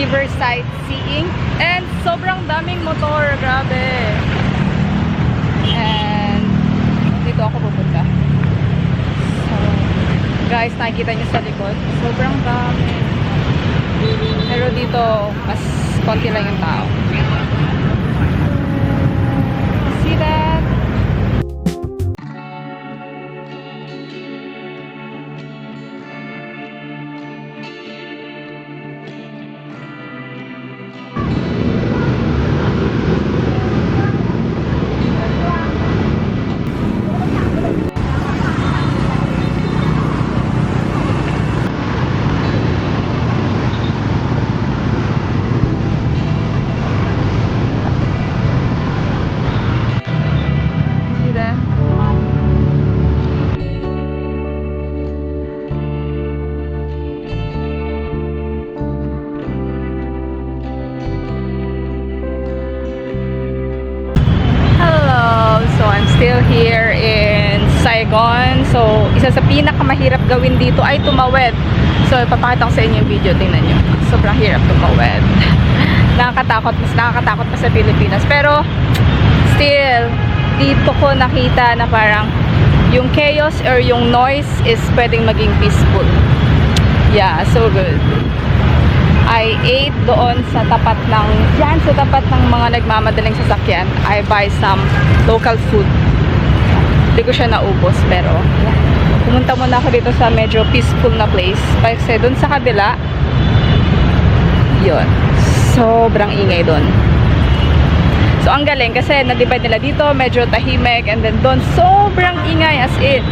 river sightseeing. And sobrang daming motor, grabe. And dito ako pupunta. So, guys, nakikita niyo sa likod, sobrang dami. Pero dito, mas konti lang yung tao. See that? Still here in Saigon. So, isa sa pinakamahirap gawin dito ay tumawid. So, ipapakita ko sa inyo yung video. Tingnan nyo. Sobrang hirap tumawid. Nakakatakot. Mas nakakatakot pa sa Pilipinas. Pero, still, dito ko nakita na parang yung chaos or yung noise is pwedeng maging peaceful. Yeah, so good. I ate doon sa tapat ng mga nagmamadaling sasakyan. I buy some local food. Hindi ko siya naubos, pero yeah. Pumunta muna ako dito sa medyo peaceful na place. Kasi doon sa kabila, yun, sobrang ingay doon. So ang galing kasi na-divide nila dito, medyo tahimik, and then doon sobrang ingay as in.